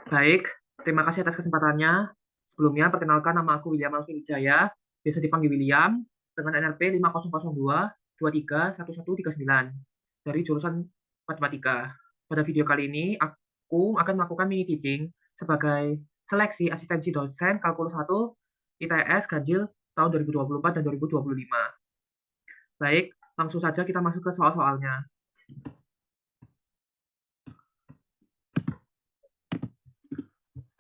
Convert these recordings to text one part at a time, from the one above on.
Baik, terima kasih atas kesempatannya. Sebelumnya, perkenalkan nama aku William Alvin Wijaya, biasa dipanggil William, dengan NRP 5002231139 dari jurusan Matematika. Pada video kali ini, aku akan melakukan mini teaching sebagai seleksi asistensi dosen Kalkulus 1 ITS Ganjil tahun 2024 dan 2025. Baik, langsung saja kita masuk ke soal-soalnya.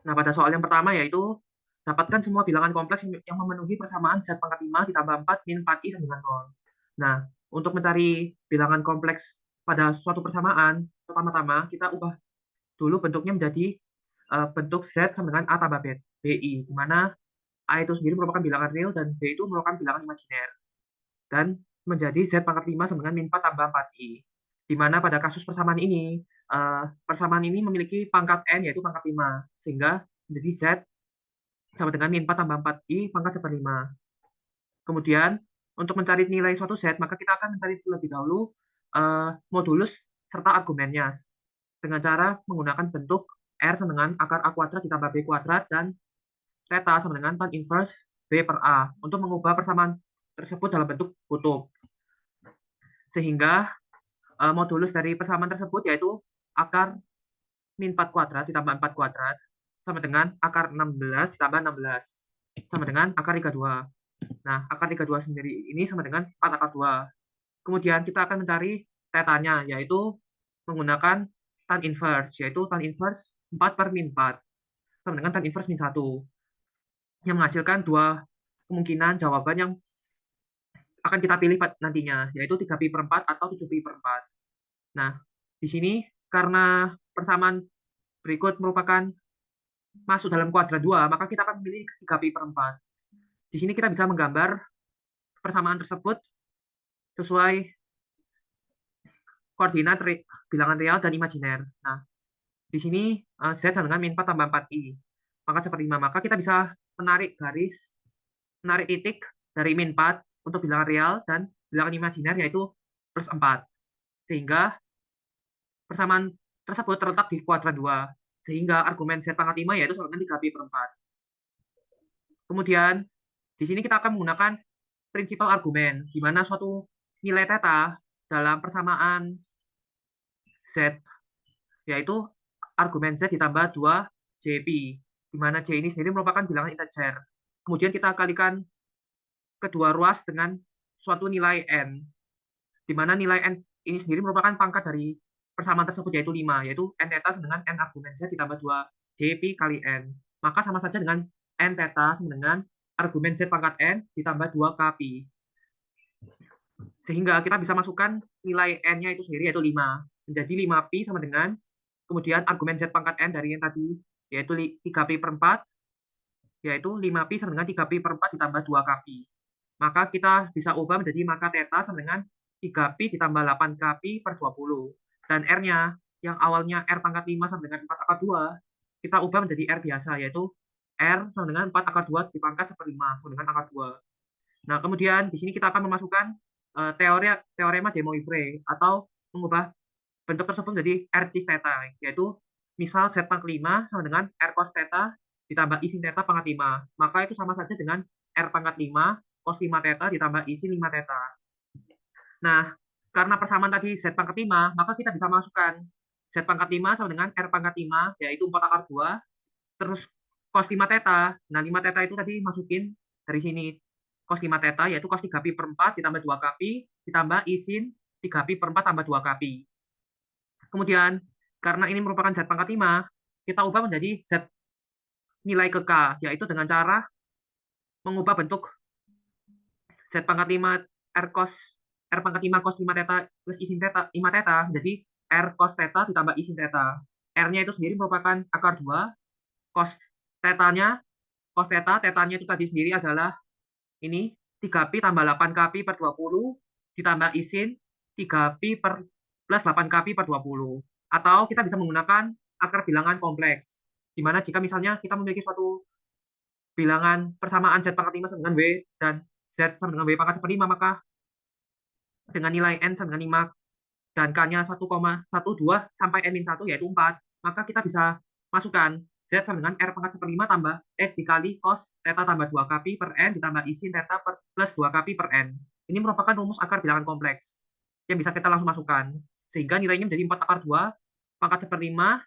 Nah, pada soal yang pertama yaitu dapatkan semua bilangan kompleks yang memenuhi persamaan Z pangkat 5 ditambah 4 min 4i sama dengan 0. Nah, untuk mencari bilangan kompleks pada suatu persamaan, pertama-tama kita ubah dulu bentuknya menjadi bentuk Z sama dengan A tambah BI, di mana A itu sendiri merupakan bilangan real dan B itu merupakan bilangan imajiner. Dan menjadi Z pangkat 5 sama dengan min 4 tambah 4i. Di mana pada kasus persamaan ini, persamaan ini memiliki pangkat N yaitu pangkat 5, sehingga menjadi Z sama dengan min 4 tambah 4i pangkat 1/5. Kemudian, untuk mencari nilai suatu set, maka kita akan mencari terlebih dahulu modulus serta argumennya dengan cara menggunakan bentuk R sama dengan akar A kuadrat ditambah B kuadrat dan theta sama dengan tan inverse B per A untuk mengubah persamaan tersebut dalam bentuk kutub. Sehingga modulus dari persamaan tersebut yaitu akar min 4 kuadrat ditambah 4 kuadrat sama dengan akar 16 ditambah 16 sama dengan akar 32. Nah, akar 32 sendiri ini sama dengan 4 akar 2. Kemudian kita akan mencari tetanya, yaitu menggunakan tan inverse, yaitu tan inverse 4 per min 4, sama dengan tan inverse min 1, yang menghasilkan dua kemungkinan jawaban yang akan kita pilih nantinya, yaitu 3pi per 4 atau 7pi per 4. Nah, di sini karena persamaan berikut merupakan masuk dalam kuadrat 2, maka kita akan memilih 3pi per 4. Di sini kita bisa menggambar persamaan tersebut sesuai koordinat bilangan real dan imajiner. Nah, di sini Z sama dengan min 4 tambah 4i. Maka seperti 5. Maka kita bisa menarik garis, menarik titik dari min 4 untuk bilangan real dan bilangan imajiner yaitu plus 4. Sehingga persamaan tersebut terletak di kuadrat 2. Sehingga argumen Z pangkat 5 yaitu sama dengan 3pi per 4. Kemudian, di sini kita akan menggunakan prinsipal argumen, di mana suatu nilai theta dalam persamaan Z yaitu argumen Z ditambah 2 JP, di mana J ini sendiri merupakan bilangan integer. Kemudian kita kalikan kedua ruas dengan suatu nilai N, di mana nilai N ini sendiri merupakan pangkat dari persamaan tersebut yaitu 5, yaitu N theta dengan N argumen Z ditambah 2 JP kali N. Maka sama saja dengan N theta sama dengan argumen Z pangkat N ditambah 2 KP. Sehingga kita bisa masukkan nilai N-nya itu sendiri yaitu 5. Menjadi 5pi sama dengan kemudian argumen Z pangkat N dari yang tadi yaitu 3pi per 4 yaitu 5pi sama dengan 3pi per 4 ditambah 2kpi. Maka kita bisa ubah menjadi maka theta sama dengan 3pi ditambah 8kpi per 20. Dan R-nya yang awalnya R pangkat 5 sama dengan 4 akar 2, kita ubah menjadi R biasa yaitu R sama dengan 4 akar 2 dipangkat 1/5 sama dengan akar 2. Nah, kemudian di sini kita akan memasukkan teorema de Moivre atau mengubah bentuk tersebut menjadi R cis theta, yaitu misal Z pangkat 5 sama dengan R cos theta ditambah I sin theta pangkat 5. Maka itu sama saja dengan R pangkat 5 cos 5 theta ditambah I sin 5 theta. Nah, karena persamaan tadi Z pangkat 5, maka kita bisa masukkan Z pangkat 5 sama dengan R pangkat 5, yaitu 4 akar 2, terus cos 5 theta. Nah, 5 theta itu tadi masukin dari sini. Cos 5 theta, yaitu cos 3pi per 4 ditambah 2kpi, ditambah I sin 3pi per 4 tambah 2kpi. Kemudian, karena ini merupakan Z pangkat 5, kita ubah menjadi Z nilai ke K, yaitu dengan cara mengubah bentuk Z pangkat 5 R pangkat 5 cos 5 theta plus I sin theta 5 theta menjadi R cos theta ditambah I sin theta. R-nya itu sendiri merupakan akar 2, cos theta-nya, cos theta, theta-nya itu tadi sendiri adalah ini 3pi tambah 8kpi per 20 ditambah I sin 3pi per plus 8kpi per 20. Atau kita bisa menggunakan akar bilangan kompleks. Di mana jika misalnya kita memiliki suatu bilangan persamaan Z pangkat 5 sama dengan W dan Z sama dengan W pangkat 1/5, maka dengan nilai N sama dengan 5 dan K-nya 1,12 sampai N-1 yaitu 4, maka kita bisa masukkan Z sama dengan R pangkat 1/5 tambah dikali cos theta tambah 2 kpi per N ditambah I sin theta plus 2 kpi per N. Ini merupakan rumus akar bilangan kompleks yang bisa kita langsung masukkan. Sehingga nilainya menjadi 4 akar 2 pangkat 1/5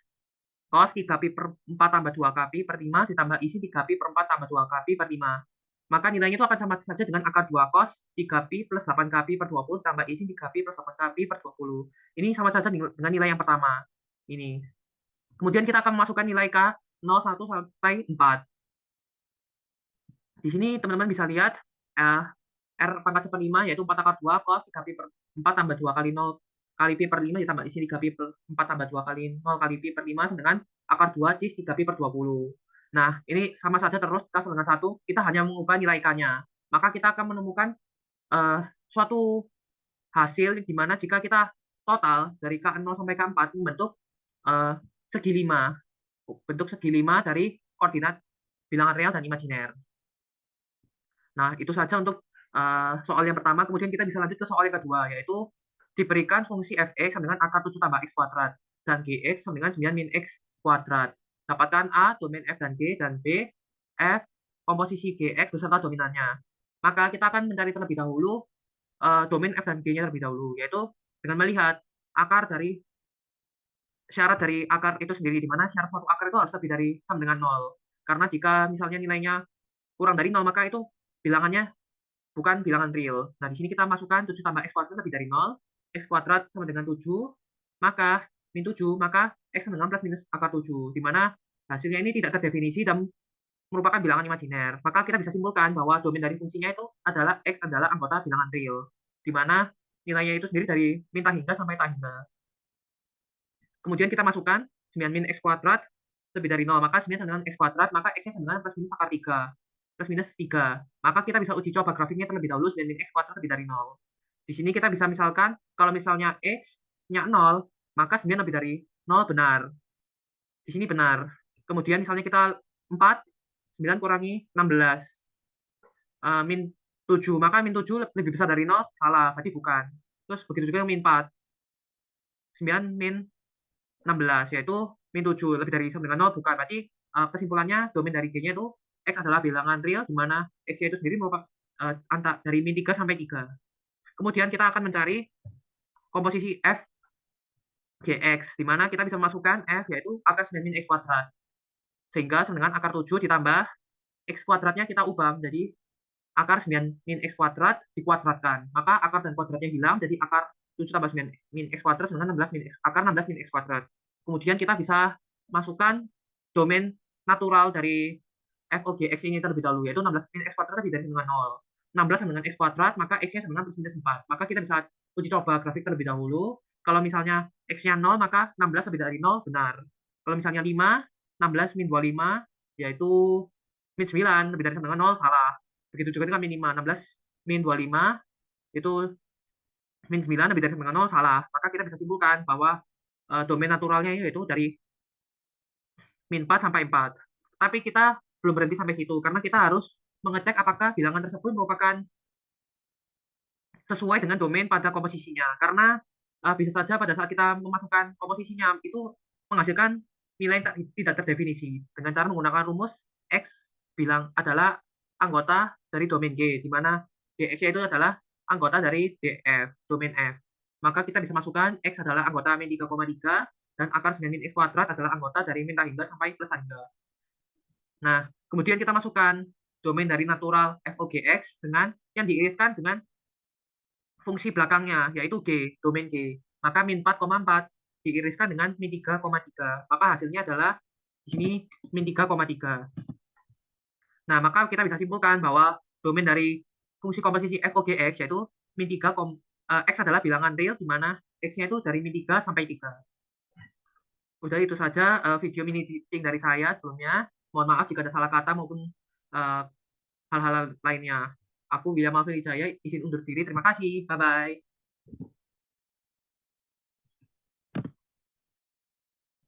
cos 3pi per 4 tambah 2 kpi per 5 ditambah I sin 3pi per 4 tambah 2 kpi per 5. Maka nilainya itu akan sama saja dengan akar 2 cos 3pi plus 8 kpi per 20 tambah I sin 3pi plus 8 kpi per 20. Ini sama saja dengan nilai yang pertama. Ini. Kemudian kita akan memasukkan nilai K 0, 1 sampai 4. Di sini teman-teman bisa lihat R pangkat 1/5 yaitu 4 akar 2 cos 3pi per 4 tambah 2 kali 0 kali pi per 5 ditambah isi 3pi per 4 tambah 2 kali 0 kali pi per 5 dengan akar 2 cis 3pi per 20. Nah, ini sama saja terus kita dengan 1, kita hanya mengubah nilai K-nya. Maka kita akan menemukan suatu hasil di mana jika kita total dari K0 sampai K4 membentuk segi 5. Bentuk segi 5 dari koordinat bilangan real dan imajiner. Nah, itu saja untuk soal yang pertama. Kemudian kita bisa lanjut ke soal yang kedua, yaitu diberikan fungsi f(x) sama dengan akar 7 tambah x kuadrat dan gx sama dengan 9 min x kuadrat. Dapatkan A, domain f dan g, dan B, f komposisi gx beserta dominannya. Maka kita akan mencari terlebih dahulu domain f dan g-nya terlebih dahulu, yaitu dengan melihat akar dari syarat dari akar itu sendiri, di mana syarat suatu akar itu harus lebih dari sama dengan 0. Karena jika misalnya nilainya kurang dari 0, maka itu bilangannya bukan bilangan real. Nah, di sini kita masukkan 7 tambah x kuadrat lebih dari 0, x kuadrat sama dengan 7, maka min 7, maka x sama dengan plus minus akar 7, di mana hasilnya ini tidak terdefinisi dan merupakan bilangan imajiner. Maka kita bisa simpulkan bahwa domain dari fungsinya itu adalah x adalah anggota bilangan real, di mana nilainya itu sendiri dari min hingga sampai hingga. Kemudian kita masukkan 9 min x kuadrat lebih dari 0, maka 9 sama dengan x kuadrat, maka x-nya sama dengan plus minus akar 3. Plus minus 3. Maka kita bisa uji coba grafiknya terlebih dahulu 9 min x kuadrat lebih dari 0. Di sini kita bisa misalkan, kalau misalnya x-nya 0, maka 9 lebih dari 0 benar. Di sini benar. Kemudian misalnya kita 4, 9 kurangi 16. Min 7, maka min 7 lebih besar dari 0, salah, berarti bukan. Terus begitu juga yang min 4. 9 min 16, yaitu min 7 lebih dari sama dengan 0, bukan. Berarti kesimpulannya domain dari G-nya itu X adalah bilangan real, di mana X-nya itu sendiri merupakan dari min 3 sampai 3. Kemudian kita akan mencari komposisi F Gx, di mana kita bisa masukkan F, yaitu akar 9 min X kuadrat. Sehingga sama dengan akar 7 ditambah X kuadratnya kita ubah menjadi akar 9 min X kuadrat dikuadratkan. Maka akar dan kuadratnya hilang, jadi akar 7 tambah 9 min X kuadrat sama dengan 16 min X, akar 16 min X kuadrat. Kemudian kita bisa masukkan domain natural dari FOGX ini terlebih dahulu, yaitu 16 min X kuadrat lebih dari dengan 0. 16 sama dengan X kuadrat, maka X-nya sama dengan plus minus 4. Maka kita bisa uji coba grafik terlebih dahulu. Kalau misalnya X-nya 0, maka 16 lebih dari 0, benar. Kalau misalnya 5, 16 min 25, yaitu min 9, lebih dari sama dengan 0, salah. Begitu juga dengan min 5, 16 min 25, itu min 9 lebih dari sama dengan 0, salah. Maka kita bisa simpulkan bahwa domain naturalnya yaitu dari min 4 sampai 4. Tapi kita belum berhenti sampai situ, karena kita harus mengecek apakah bilangan tersebut merupakan sesuai dengan domain pada komposisinya. Karena bisa saja pada saat kita memasukkan komposisinya, itu menghasilkan nilai yang tidak terdefinisi. Dengan cara menggunakan rumus X bilang adalah anggota dari domain G, di mana Dx itu adalah anggota dari Df, domain F. Maka kita bisa masukkan X adalah anggota min 3,3, dan akar 9 min X kuadrat adalah anggota dari min hingga sampai plus hingga. Nah, kemudian kita masukkan domain dari natural FOGX dengan yang diiriskan dengan fungsi belakangnya, yaitu G, domain G. Maka min 4,4 diiriskan dengan min 3,3. Maka hasilnya adalah di sini min 3,3. Nah, maka kita bisa simpulkan bahwa domain dari fungsi komposisi FOGX yaitu min 3, X adalah bilangan real, di mana X-nya itu dari min 3 sampai 3. Udah itu saja video mini teaching dari saya sebelumnya. Mohon maaf jika ada salah kata maupun hal-hal lainnya. Aku William Alvin Wijaya, izin undur diri. Terima kasih. Bye-bye.